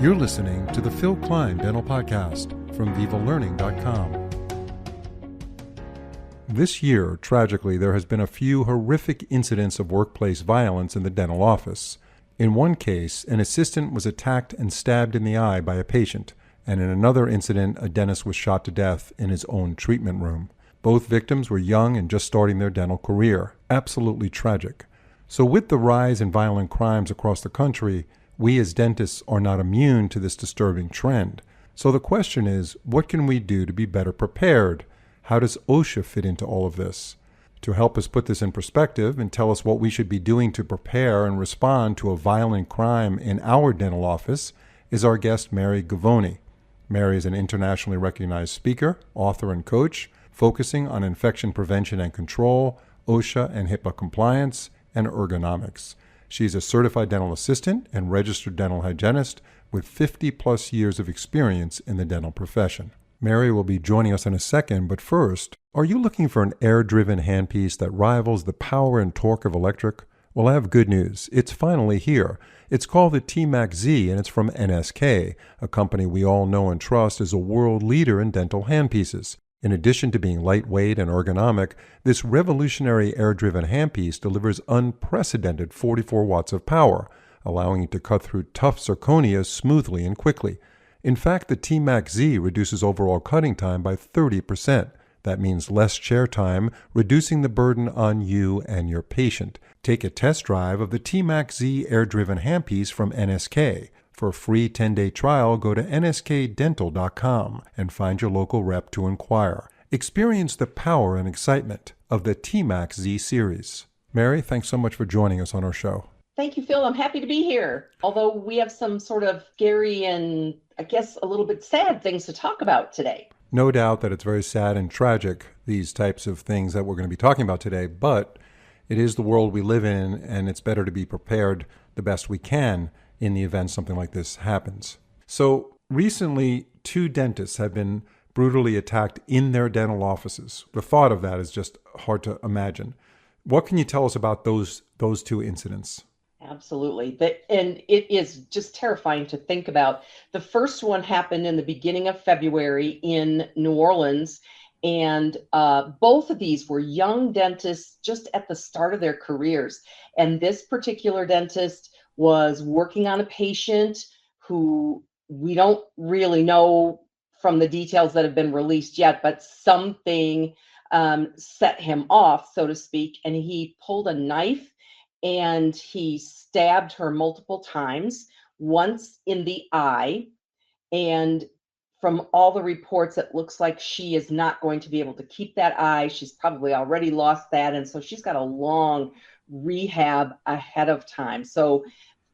You're listening to the Phil Klein Dental Podcast from VivaLearning.com. This year, tragically, there has been a few horrific incidents of workplace violence in the dental office. In one case, an assistant was attacked and stabbed in the eye by a patient, and in another incident, a dentist was shot to death in his own treatment room. Both victims were young and just starting their dental career. Absolutely tragic. So with the rise in violent crimes across the country, we as dentists are not immune to this disturbing trend. So the question is, what can we do to be better prepared? How does OSHA fit into all of this? To help us put this in perspective and tell us what we should be doing to prepare and respond to a violent crime in our dental office is our guest, Mary Gavoni. Mary is an internationally recognized speaker, author, and coach, focusing on infection prevention and control, OSHA and HIPAA compliance, and ergonomics. She's a certified dental assistant and registered dental hygienist with 50-plus years of experience in the dental profession. Mary will be joining us in a second, but first, are you looking for an air-driven handpiece that rivals the power and torque of electric? Well, I have good news. It's finally here. It's called the T-Max Z, and it's from NSK, a company we all know and trust as a world leader in dental handpieces. In addition to being lightweight and ergonomic, this revolutionary air-driven handpiece delivers unprecedented 44 watts of power, allowing it to cut through tough zirconia smoothly and quickly. In fact, the T-Max Z reduces overall cutting time by 30%. That means less chair time, reducing the burden on you and your patient. Take a test drive of the T-Max Z air-driven handpiece from NSK. For a free 10-day trial, go to nskdental.com and find your local rep to inquire. Experience the power and excitement of the T-Max Z series. Mary, thanks so much for joining us on our show. Thank you, Phil. I'm happy to be here. Although we have some sort of scary and, I guess, a little bit sad things to talk about today. No doubt that it's very sad and tragic, these types of things that we're going to be talking about today, but it is the world we live in, and it's better to be prepared the best we can in the event something like this happens. So recently, 2 dentists have been brutally attacked in their dental offices. The thought of that is just hard to imagine. What can you tell us about those 2 incidents? Absolutely. And it is just terrifying to think about. The first one happened in the beginning of February in New Orleans. And both of these were young dentists just at the start of their careers. And this particular dentist was working on a patient who we don't really know from the details that have been released yet, but something set him off, so to speak, and he pulled a knife and he stabbed her multiple times, once in the eye. And from all the reports, it looks like she is not going to be able to keep that eye. She's probably already lost that. And so she's got a long rehab ahead of time. So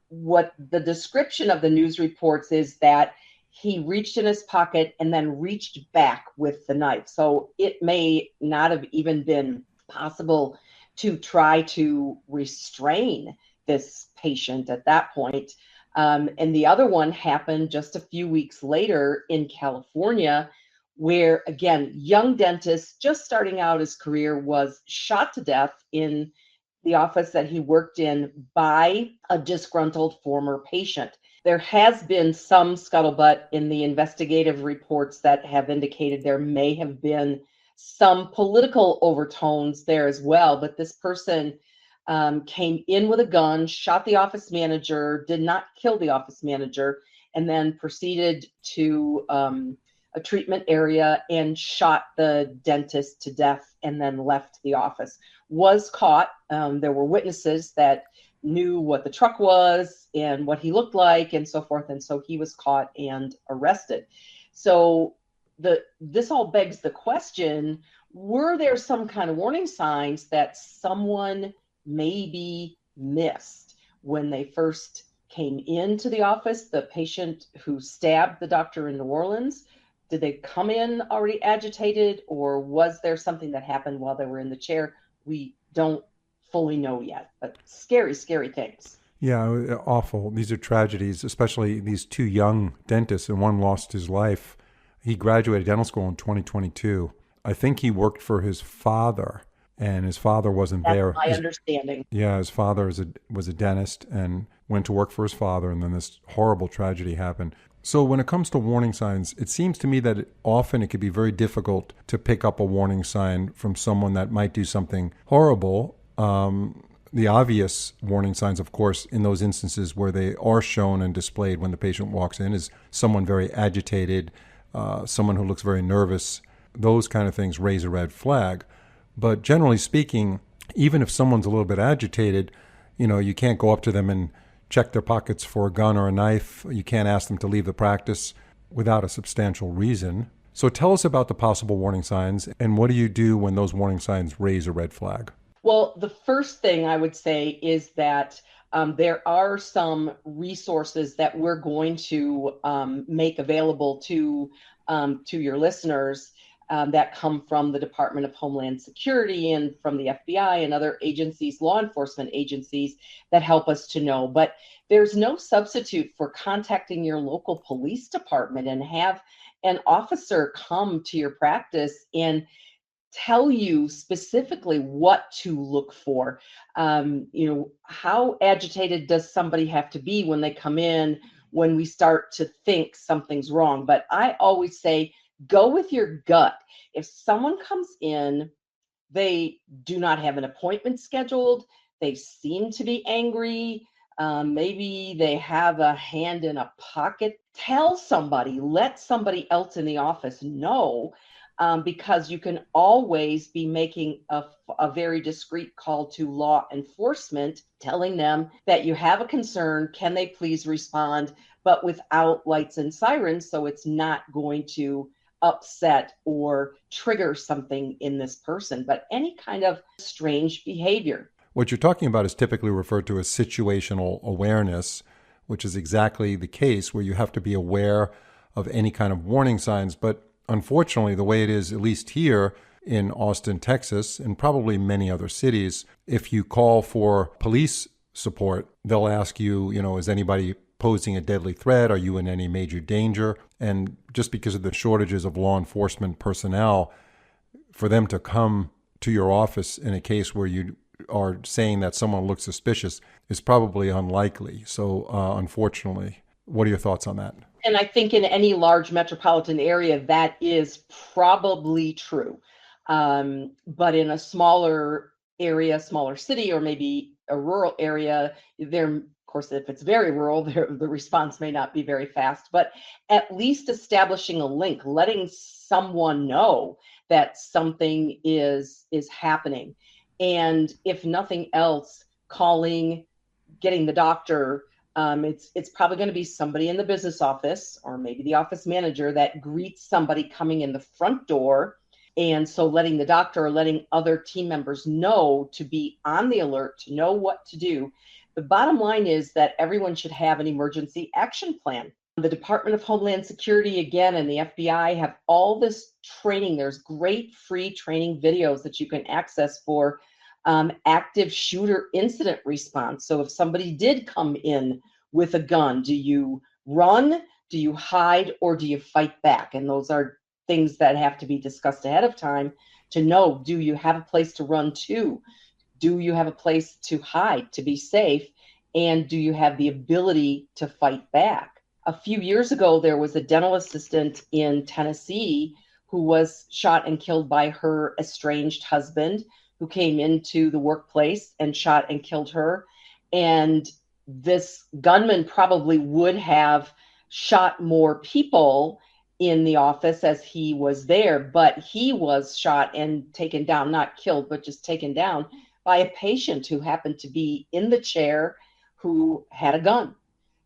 what the description of the news reports is that he reached in his pocket and then reached back with the knife. So it may not have even been possible to try to restrain this patient at that point. And the other one happened just a few weeks later in California, where, again, young dentist just starting out his career was shot to death in the office that he worked in by a disgruntled former patient. There has been some scuttlebutt in the investigative reports that have indicated there may have been some political overtones there as well, but this person came in with a gun, shot the office manager, did not kill the office manager, and then proceeded to a treatment area and shot the dentist to death and then left the office. Was caught. There were witnesses that knew what the truck was and what he looked like and so forth. And so he was caught and arrested. So this all begs the question, were there some kind of warning signs that someone maybe missed when they first came into the office? The patient who stabbed the doctor in New Orleans, did they come in already agitated, or was there something that happened while they were in the chair? We don't fully know yet, but scary, scary things. Yeah, awful. These are tragedies, especially these 2 young dentists, and one lost his life. He graduated dental school in 2022. I think he worked for his father, and his father wasn't That's there. my understanding. Yeah, his father was a dentist and went to work for his father, and then this horrible tragedy happened. So when it comes to warning signs, it seems to me that often it could be very difficult to pick up a warning sign from someone that might do something horrible. The obvious warning signs, of course, in those instances where they are shown and displayed when the patient walks in, is someone very agitated, someone who looks very nervous. Those kind of things raise a red flag. But generally speaking, even if someone's a little bit agitated, you can't go up to them and check their pockets for a gun or a knife. You can't ask them to leave the practice without a substantial reason. So tell us about the possible warning signs, and what do you do when those warning signs raise a red flag? Well, the first thing I would say is that there are some resources that we're going to make available to your listeners that come from the Department of Homeland Security and from the FBI and other agencies, law enforcement agencies, that help us to know. But there's no substitute for contacting your local police department and have an officer come to your practice and tell you specifically what to look for. How agitated does somebody have to be when they come in, when we start to think something's wrong? But I always say, go with your gut. If someone comes in, they do not have an appointment scheduled, they seem to be angry, maybe they have a hand in a pocket, tell somebody, let somebody else in the office know, because you can always be making a very discreet call to law enforcement, telling them that you have a concern, can they please respond, but without lights and sirens, so it's not going to upset or trigger something in this person, but any kind of strange behavior. What you're talking about is typically referred to as situational awareness, which is exactly the case where you have to be aware of any kind of warning signs. But unfortunately, the way it is, at least here in Austin, Texas, and probably many other cities, if you call for police support, they'll ask you, is anybody posing a deadly threat? Are you in any major danger? And just because of the shortages of law enforcement personnel, for them to come to your office in a case where you are saying that someone looks suspicious is probably unlikely. So unfortunately, what are your thoughts on that? And I think in any large metropolitan area, that is probably true. But in a smaller area, smaller city, or maybe a rural area, of course, if it's very rural, the response may not be very fast, but at least establishing a link, letting someone know that something is happening. And if nothing else, calling, getting the doctor. It's probably going to be somebody in the business office or maybe the office manager that greets somebody coming in the front door. And so letting the doctor or letting other team members know to be on the alert, to know what to do. The bottom line is that everyone should have an emergency action plan. The Department of Homeland Security, again, and the FBI have all this training. There's great free training videos that you can access for active shooter incident response. So if somebody did come in with a gun, do you run, do you hide, or do you fight back? And those are things that have to be discussed ahead of time to know, do you have a place to run to? Do you have a place to hide, to be safe? And do you have the ability to fight back? A few years ago, there was a dental assistant in Tennessee who was shot and killed by her estranged husband, who came into the workplace and shot and killed her. And this gunman probably would have shot more people in the office as he was there, but he was shot and taken down, not killed, but just taken down by a patient who happened to be in the chair who had a gun.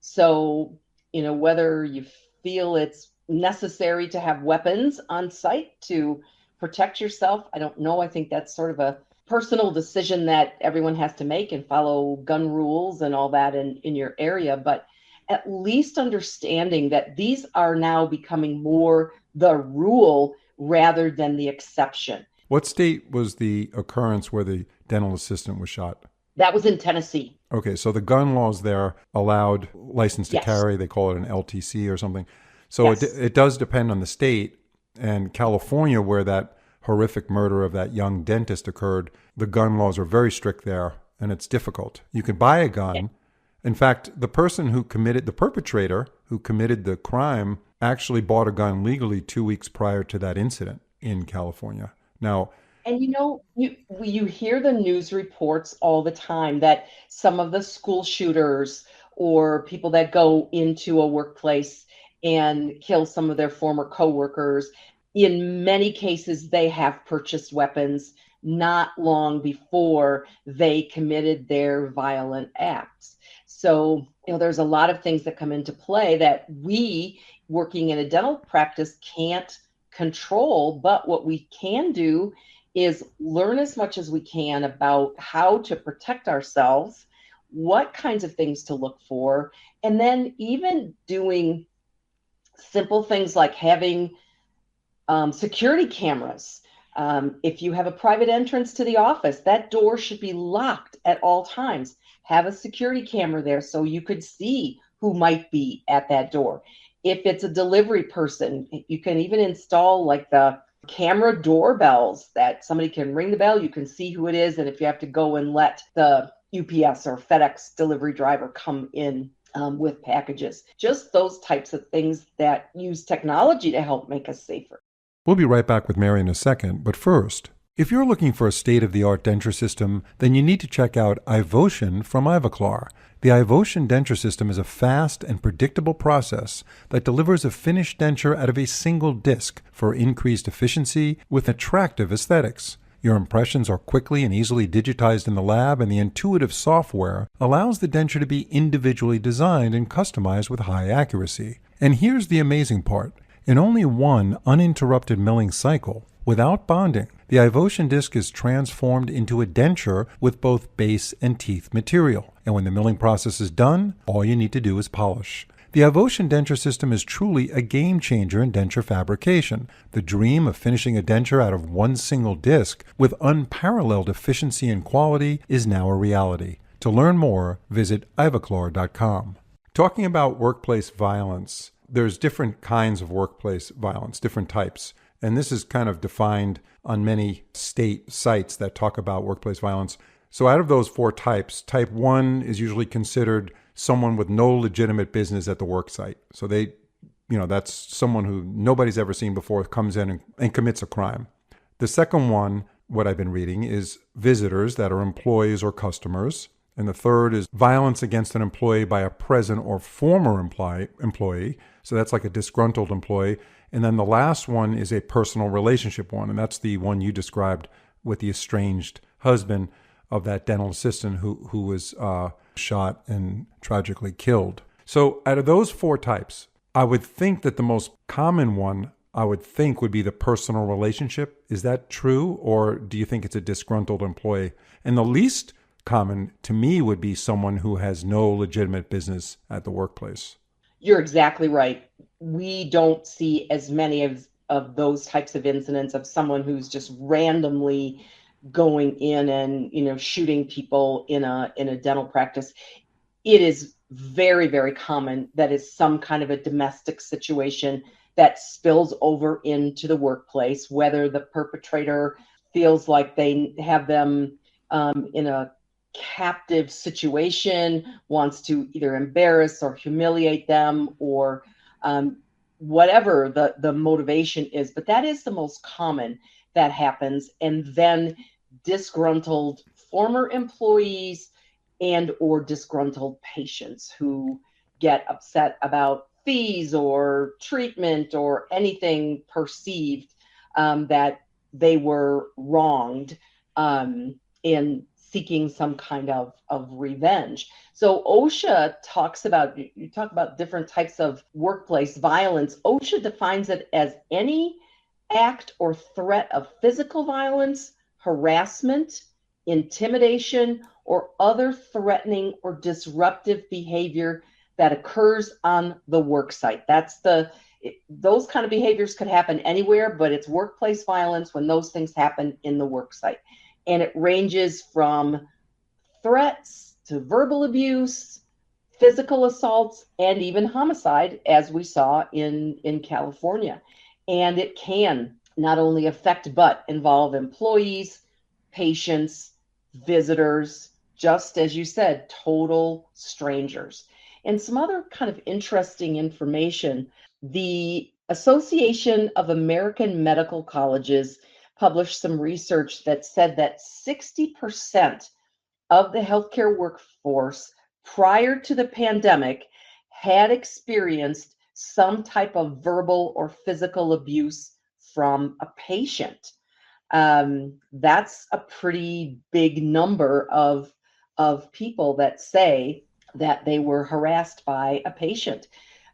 So, whether you feel it's necessary to have weapons on site to protect yourself, I don't know. I think that's sort of a personal decision that everyone has to make and follow gun rules and all that in your area. But at least understanding that these are now becoming more the rule rather than the exception. What state was the occurrence where the dental assistant was shot? That was in Tennessee. Okay, so the gun laws there allowed license to carry. They call it an LTC or something. So it does depend on the state. And California, where that horrific murder of that young dentist occurred, the gun laws are very strict there, and it's difficult. You can buy a gun. In fact, the perpetrator who committed the crime actually bought a gun legally 2 weeks prior to that incident in California. Now, And you hear the news reports all the time that some of the school shooters or people that go into a workplace and kill some of their former coworkers, in many cases they have purchased weapons not long before they committed their violent acts. So, there's a lot of things that come into play that we working in a dental practice can't control, but what we can do is learn as much as we can about how to protect ourselves, what kinds of things to look for, and then even doing simple things like having security cameras. If you have a private entrance to the office, that door should be locked at all times. Have a security camera there so you could see who might be at that door. If it's a delivery person, you can even install like the camera doorbells that somebody can ring the bell, you can see who it is, and if you have to go and let the UPS or FedEx delivery driver come in with packages. Just those types of things that use technology to help make us safer. we'll be right back with Mary in a second, but first, if you're looking for a state-of-the-art denture system, then you need to check out iVotion from Ivoclar. The iVotion denture system is a fast and predictable process that delivers a finished denture out of a single disc for increased efficiency with attractive aesthetics. Your impressions are quickly and easily digitized in the lab, and the intuitive software allows the denture to be individually designed and customized with high accuracy. And here's the amazing part. In only one uninterrupted milling cycle, without bonding, the iVotion disc is transformed into a denture with both base and teeth material. And when the milling process is done, all you need to do is polish. The iVotion denture system is truly a game changer in denture fabrication. The dream of finishing a denture out of one single disc with unparalleled efficiency and quality is now a reality. To learn more, visit ivoclar.com. Talking about workplace violence, there's different kinds of workplace violence, different types. And this is kind of defined on many state sites that talk about workplace violence. So out of those four types, type 1 is usually considered someone with no legitimate business at the work site. So that's someone who nobody's ever seen before comes in and commits a crime. The second one, what I've been reading, is visitors that are employees or customers. And the third is violence against an employee by a present or former employee. So that's like a disgruntled employee. And then the last one is a personal relationship one. And that's the one you described with the estranged husband of that dental assistant who was shot and tragically killed. So out of those four types, I would think that the most common one would be the personal relationship. Is that true? Or do you think it's a disgruntled employee? And the least common to me would be someone who has no legitimate business at the workplace. You're exactly right. We don't see as many of those types of incidents of someone who's just randomly going in and shooting people in a dental practice. It is very, very common that is some kind of a domestic situation that spills over into the workplace, whether the perpetrator feels like they have them in a captive situation, wants to either embarrass or humiliate them, or whatever the motivation is. But that is the most common that happens. And then disgruntled former employees and or disgruntled patients who get upset about fees or treatment or anything perceived that they were wronged in seeking some kind of revenge. So OSHA talks about, you talk about different types of workplace violence. OSHA defines it as any act or threat of physical violence, harassment, intimidation, or other threatening or disruptive behavior that occurs on the work site. Those kind of behaviors could happen anywhere, but it's workplace violence when those things happen in the work site. And it ranges from threats to verbal abuse, physical assaults, and even homicide, as we saw in California. And it can not only affect but involve employees, patients, visitors, just as you said, total strangers. And some other kind of interesting information. The Association of American Medical Colleges published some research that said that 60% of the healthcare workforce prior to the pandemic had experienced some type of verbal or physical abuse from a patient. That's a pretty big number of people that say that they were harassed by a patient.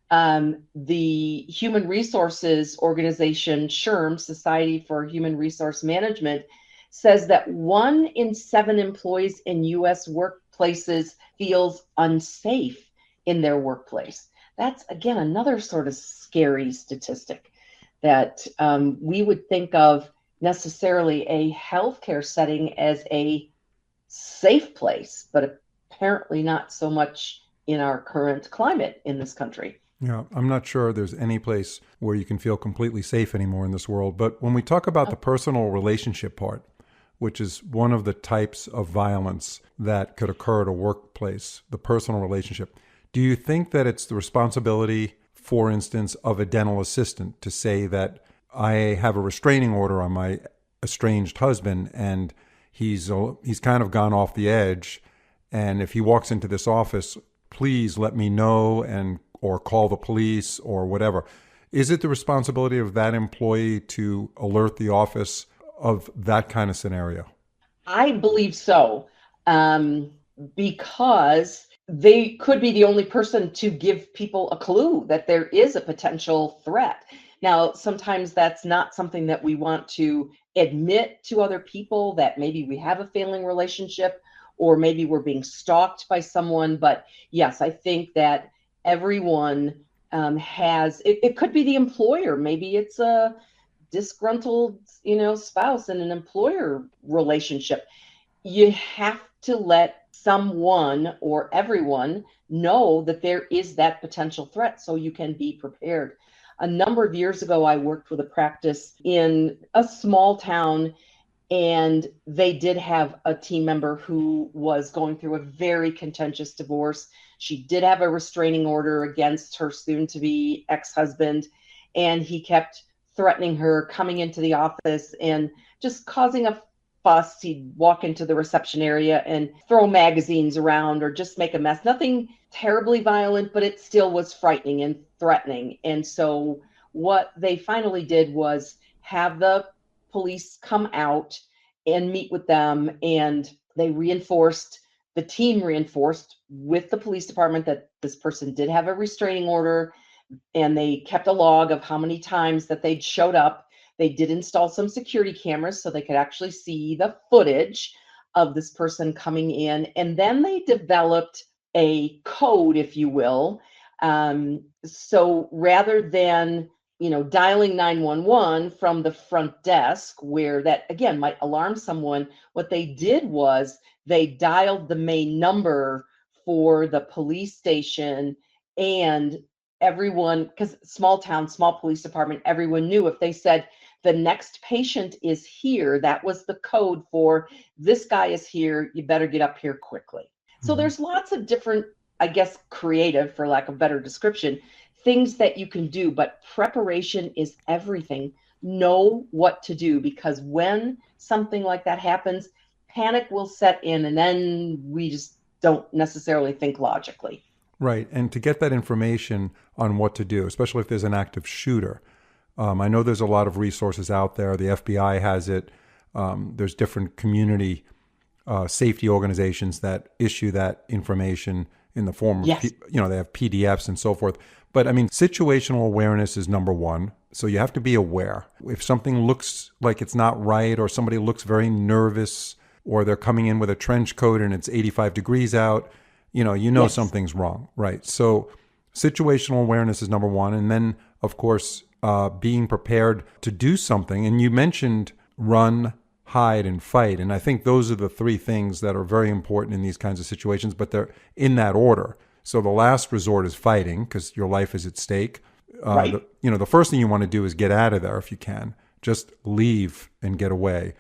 The Human Resources Organization, SHRM, Society for Human Resource Management, says that 1 in 7 employees in U.S. workplaces feels unsafe in their workplace. That's, again, another sort of scary statistic that we would think of necessarily a healthcare setting as a safe place, but apparently not so much in our current climate in this country. Yeah, I'm not sure there's any place where you can feel completely safe anymore in this world. But when we talk about the personal relationship part, which is one of the types of violence that could occur at a workplace, the personal relationship, do you think that it's the responsibility, for instance, of a dental assistant to say that I have a restraining order on my estranged husband and he's kind of gone off the edge, and if he walks into this office, please let me know or call the police or whatever. Is it the responsibility of that employee to alert the office of that kind of scenario? I believe so, because they could be the only person to give people a clue that there is a potential threat. Now, sometimes that's not something that we want to admit to other people, that maybe we have a failing relationship or maybe we're being stalked by someone. But yes, I think that everyone has, it could be the employer. Maybe it's a disgruntled, spouse in an employer relationship. You have to let someone or everyone know that there is that potential threat so you can be prepared. A number of years ago, I worked with a practice in a small town, and they did have a team member who was going through a very contentious divorce. She did have a restraining order against her soon-to-be ex-husband, and he kept threatening her, coming into the office and just causing a fuss. He'd walk into the reception area and throw magazines around or just make a mess. Nothing terribly violent, but it still was frightening and threatening. And so what they finally did was have the police come out and meet with them, and the team reinforced with the police department that this person did have a restraining order, and they kept a log of how many times that they'd showed up. They did install some security cameras so they could actually see the footage of this person coming in. And then they developed a code, if you will. So rather than, dialing 911 from the front desk, where that, again, might alarm someone, what they did was they dialed the main number for the police station, and everyone, because small town, small police department, everyone knew if they said the next patient is here, that was the code for this guy is here, you better get up here quickly. So there's lots of different, I guess, creative, for lack of better description, things that you can do, but preparation is everything. Know what to do, because when something like that happens, panic will set in, and then we just don't necessarily think logically. Right. And to get that information on what to do, especially if there's an active shooter. I know there's a lot of resources out there. The FBI has it. There's different community safety organizations that issue that information in the form of, Yes. they have PDFs and so forth. But I mean, situational awareness is number one. So you have to be aware. If something looks like it's not right, or somebody looks very nervous, or they're coming in with a trench coat and it's 85 degrees out, Yes. something's wrong, right? So situational awareness is number one. And then, of course, being prepared to do something. And you mentioned run, hide, and fight. And I think those are the three things that are very important in these kinds of situations, but they're in that order. So the last resort is fighting, because your life is at stake. Right. The first thing you want to do is get out of there if you can. Just leave and get away.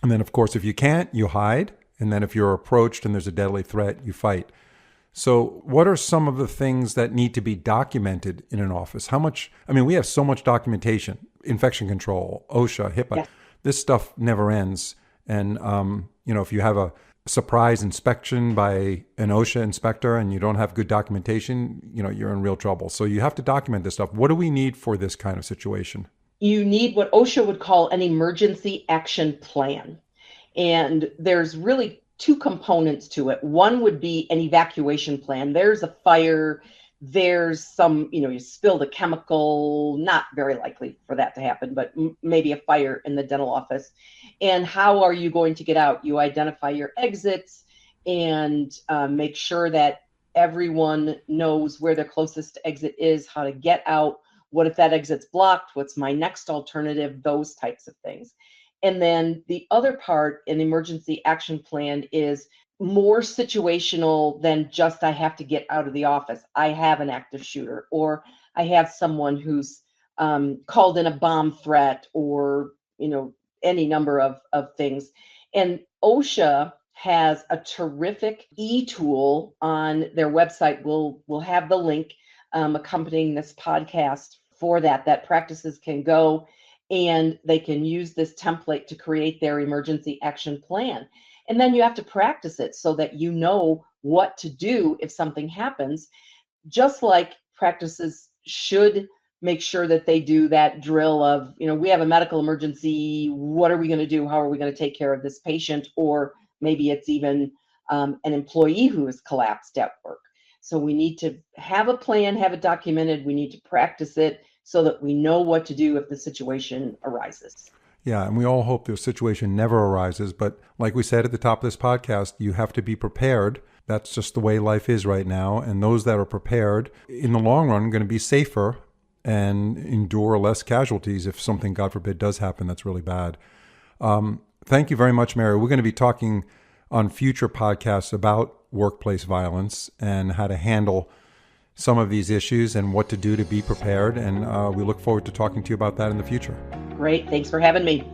And then, of course, if you can't, you hide. And then if you're approached and there's a deadly threat, you fight. So what are some of the things that need to be documented in an office? How much, I mean, we have so much documentation, infection control, OSHA, HIPAA. Yeah. This stuff never ends. And, if you have a surprise inspection by an OSHA inspector and you don't have good documentation, you're in real trouble. So you have to document this stuff. What do we need for this kind of situation? You need what OSHA would call an emergency action plan. And there's really two components to it. One would be an evacuation plan. There's a fire, there's some, you spilled a chemical, not very likely for that to happen, but maybe a fire in the dental office. And how are you going to get out? You identify your exits and make sure that everyone knows where their closest exit is, how to get out. What if that exit's blocked? What's my next alternative? Those types of things. And then the other part, an emergency action plan, is more situational than just I have to get out of the office. I have an active shooter, or I have someone who's called in a bomb threat, or any number of things. And OSHA has a terrific e-tool on their website. We'll have the link accompanying this podcast for that practices can go and they can use this template to create their emergency action plan. And then you have to practice it so that you know what to do if something happens, just like practices should make sure that they do that drill of, we have a medical emergency. What are we going to do? How are we going to take care of this patient? Or maybe it's even an employee who has collapsed at work. So we need to have a plan, have it documented. We need to practice it so that we know what to do if the situation arises. Yeah, and we all hope the situation never arises. But like we said at the top of this podcast, you have to be prepared. That's just the way life is right now. And those that are prepared, in the long run, are going to be safer and endure less casualties if something, God forbid, does happen that's really bad. Thank you very much, Mary. We're going to be talking on future podcasts about workplace violence and how to handle some of these issues and what to do to be prepared. And we look forward to talking to you about that in the future. Great. Thanks for having me.